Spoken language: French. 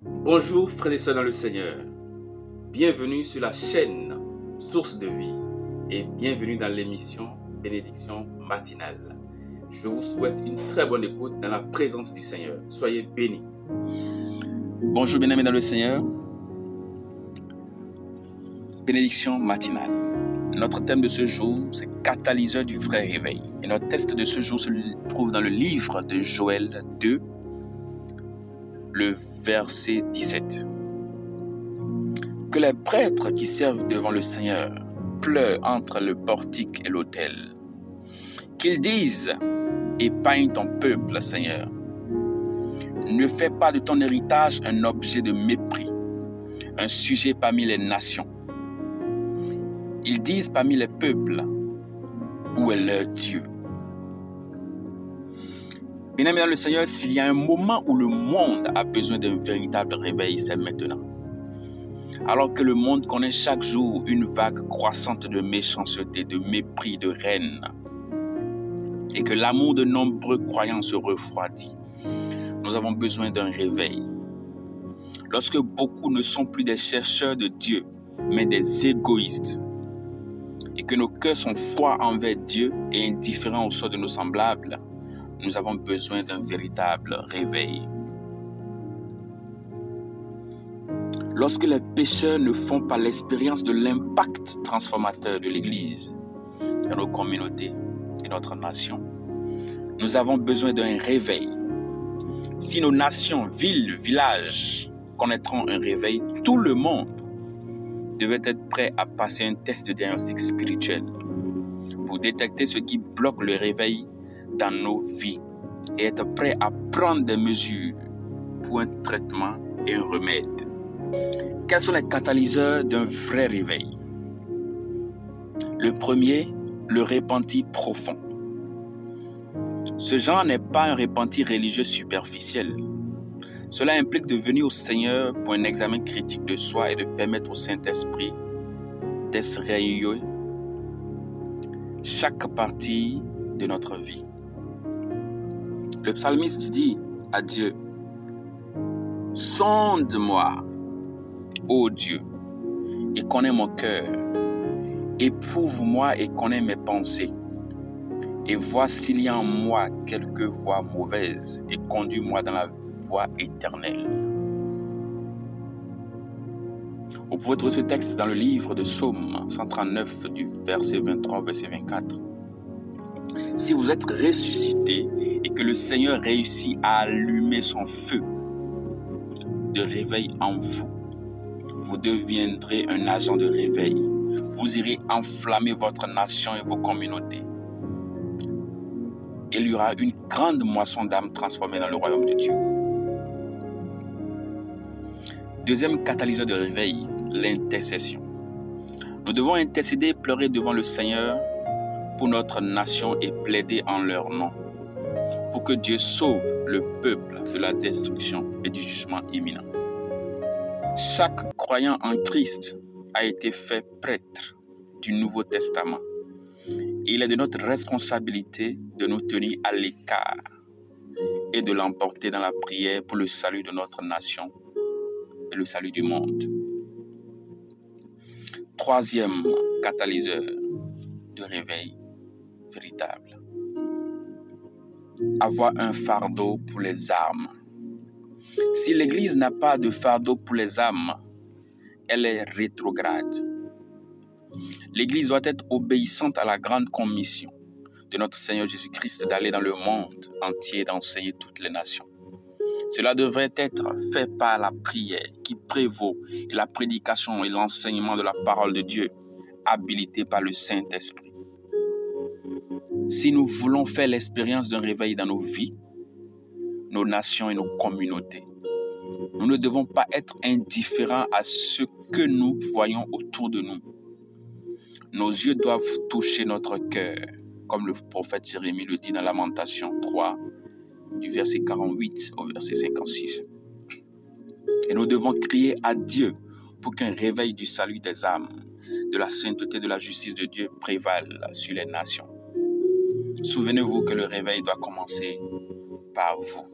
Bonjour frères et sœurs dans le Seigneur, bienvenue sur la chaîne Source de vie et bienvenue dans l'émission Bénédiction matinale. Je vous souhaite une très bonne écoute dans la présence du Seigneur. Soyez bénis. Bonjour bien-aimés dans le Seigneur, Bénédiction matinale. Notre thème de ce jour, c'est catalyseur du vrai réveil. Et notre texte de ce jour se trouve dans le livre de Joël 2, le verset 17. Que les prêtres qui servent devant le Seigneur pleurent entre le portique et l'autel. Qu'ils disent, épargne ton peuple, Seigneur. Ne fais pas de ton héritage un objet de mépris, un sujet parmi les nations. Ils disent parmi les peuples, où est leur Dieu? Bien-aimés dans le Seigneur, s'il y a un moment où le monde a besoin d'un véritable réveil, c'est maintenant. Alors que le monde connaît chaque jour une vague croissante de méchanceté, de mépris, de haine, et que l'amour de nombreux croyants se refroidit, nous avons besoin d'un réveil. Lorsque beaucoup ne sont plus des chercheurs de Dieu, mais des égoïstes, et que nos cœurs sont froids envers Dieu et indifférents au sort de nos semblables, nous avons besoin d'un véritable réveil. Lorsque les pécheurs ne font pas l'expérience de l'impact transformateur de l'Église dans nos communautés et notre nation, nous avons besoin d'un réveil. Si nos nations, villes, villages connaîtront un réveil, tout le monde devait être prêt à passer un test de diagnostic spirituel pour détecter ce qui bloque le réveil dans nos vies et être prêt à prendre des mesures pour un traitement et un remède. Quels sont les catalyseurs d'un vrai réveil? Le premier, le repenti profond. Ce genre n'est pas un repenti religieux superficiel. Cela implique de venir au Seigneur pour un examen critique de soi et de permettre au Saint-Esprit d'esrayer chaque partie de notre vie. Le psalmiste dit à Dieu, « Sonde-moi, ô Dieu, et connais mon cœur. Éprouve-moi et connais mes pensées. Et vois s'il y a en moi quelque voie mauvaise et conduis-moi dans la voie éternelle. » Vous pouvez trouver ce texte dans le livre de Psaume 139 du verset 23 au verset 24. Si vous êtes ressuscité et que le Seigneur réussit à allumer son feu de réveil en vous, vous deviendrez un agent de réveil. Vous irez enflammer votre nation et vos communautés. Il y aura une grande moisson d'âmes transformées dans le royaume de Dieu. Deuxième catalyseur de réveil, l'intercession. Nous devons intercéder et pleurer devant le Seigneur pour notre nation et plaider en leur nom, pour que Dieu sauve le peuple de la destruction et du jugement imminent. Chaque croyant en Christ a été fait prêtre du Nouveau Testament. Il est de notre responsabilité de nous tenir à l'écart et de l'emporter dans la prière pour le salut de notre nation et le salut du monde. Troisième catalyseur de réveil véritable. Avoir un fardeau pour les âmes. Si l'Église n'a pas de fardeau pour les âmes, elle est rétrograde. L'Église doit être obéissante à la grande commission de notre Seigneur Jésus-Christ d'aller dans le monde entier et d'enseigner toutes les nations. Cela devrait être fait par la prière qui prévaut et la prédication et l'enseignement de la parole de Dieu, habilité par le Saint-Esprit. Si nous voulons faire l'expérience d'un réveil dans nos vies, nos nations et nos communautés, nous ne devons pas être indifférents à ce que nous voyons autour de nous. Nos yeux doivent toucher notre cœur, comme le prophète Jérémie le dit dans Lamentation 3, du verset 48 au verset 56. Et nous devons crier à Dieu pour qu'un réveil du salut des âmes, de la sainteté, de la justice de Dieu prévale sur les nations. Souvenez-vous que le réveil doit commencer par vous.